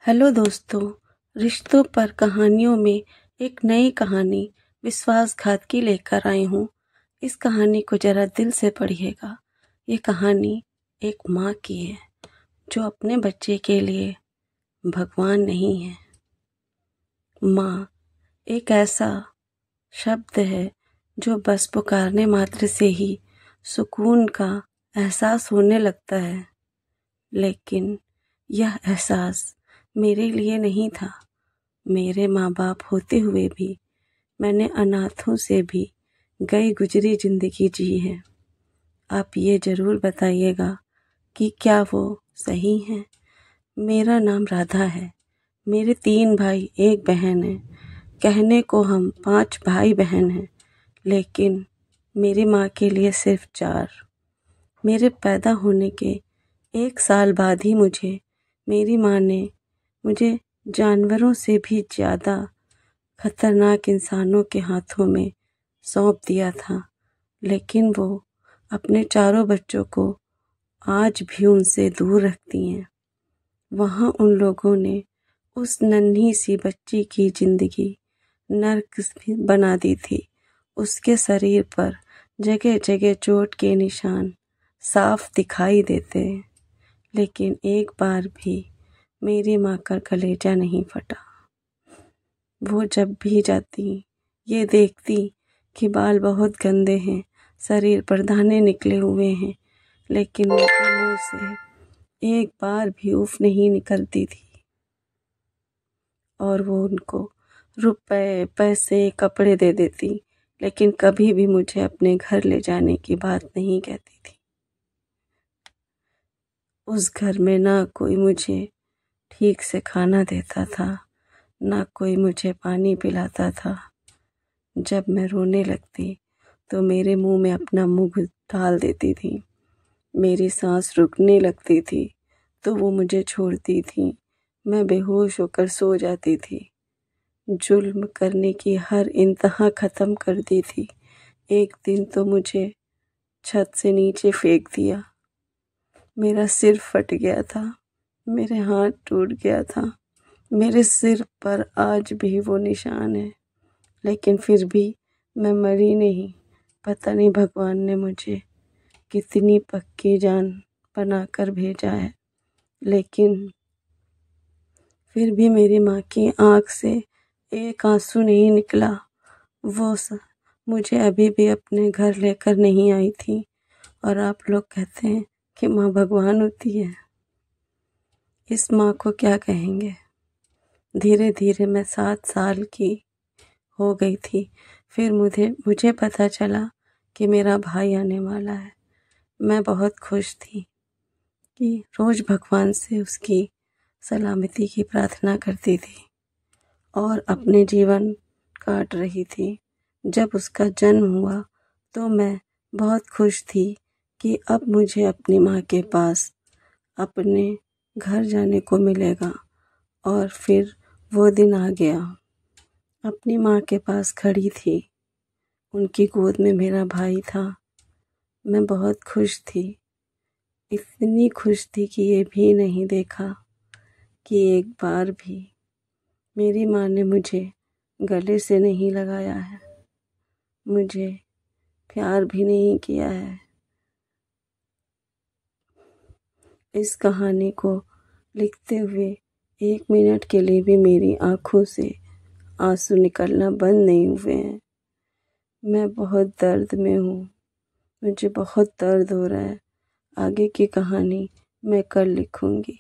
Hello दोस्तों, रिश्तों पर कहानियों में एक नई कहानी विश्वासघात की लेकर आई हूँ। इस कहानी को ज़रा दिल से पढ़िएगा। ये कहानी एक माँ की है जो अपने बच्चे के लिए भगवान नहीं है। माँ एक ऐसा शब्द है जो बस पुकारने मात्र से ही सुकून का एहसास होने लगता है, लेकिन यह एहसास मेरे लिए नहीं था। मेरे माँ बाप होते हुए भी मैंने अनाथों से भी गई गुजरी ज़िंदगी जी है। आप ये ज़रूर बताइएगा कि क्या वो सही हैं। मेरा नाम राधा है। मेरे 3 भाई 1 बहन है। कहने को हम 5 भाई बहन हैं, लेकिन मेरी माँ के लिए सिर्फ 4। मेरे पैदा होने के 1 साल बाद ही मेरी माँ ने मुझे जानवरों से भी ज़्यादा खतरनाक इंसानों के हाथों में सौंप दिया था। लेकिन वो अपने चारों बच्चों को आज भी उनसे दूर रखती हैं। वहाँ उन लोगों ने उस नन्ही सी बच्ची की ज़िंदगी नर्क बना दी थी। उसके शरीर पर जगह जगह चोट के निशान साफ दिखाई देते, लेकिन एक बार भी मेरी माँ का कलेजा नहीं फटा। वो जब भी जाती ये देखती कि बाल बहुत गंदे हैं, शरीर पर दाने निकले हुए हैं, लेकिन उनके मुंह से एक बार भी उफ नहीं निकलती थी। और वो उनको रुपए, पैसे, कपड़े दे देती, लेकिन कभी भी मुझे अपने घर ले जाने की बात नहीं कहती थी। उस घर में ना कोई मुझे ठीक से खाना देता था, ना कोई मुझे पानी पिलाता था। जब मैं रोने लगती तो मेरे मुंह में अपना मुंह डाल देती थी। मेरी सांस रुकने लगती थी तो वो मुझे छोड़ती थी। मैं बेहोश होकर सो जाती थी। जुल्म करने की हर इंतहा ख़त्म कर दी थी। एक दिन तो मुझे छत से नीचे फेंक दिया। मेरा सिर फट गया था, मेरे हाथ टूट गया था। मेरे सिर पर आज भी वो निशान है, लेकिन फिर भी मैं मरी नहीं। पता नहीं भगवान ने मुझे कितनी पक्की जान बनाकर भेजा है, लेकिन फिर भी मेरी माँ की आँख से एक आंसू नहीं निकला। वो मुझे अभी भी अपने घर लेकर नहीं आई थी। और आप लोग कहते हैं कि माँ भगवान होती है। इस माँ को क्या कहेंगे। धीरे धीरे मैं 7 साल की हो गई थी। फिर मुझे पता चला कि मेरा भाई आने वाला है। मैं बहुत खुश थी कि रोज़ भगवान से उसकी सलामती की प्रार्थना करती थी और अपने जीवन काट रही थी। जब उसका जन्म हुआ तो मैं बहुत खुश थी कि अब मुझे अपनी माँ के पास अपने घर जाने को मिलेगा। और फिर वो दिन आ गया। अपनी माँ के पास खड़ी थी, उनकी गोद में मेरा भाई था। मैं बहुत खुश थी, इतनी खुश थी कि ये भी नहीं देखा कि एक बार भी मेरी माँ ने मुझे गले से नहीं लगाया है, मुझे प्यार भी नहीं किया है। इस कहानी को लिखते हुए 1 मिनट के लिए भी मेरी आँखों से आंसू निकलना बंद नहीं हुए हैं। मैं बहुत दर्द में हूँ, मुझे बहुत दर्द हो रहा है। आगे की कहानी मैं कल लिखूँगी।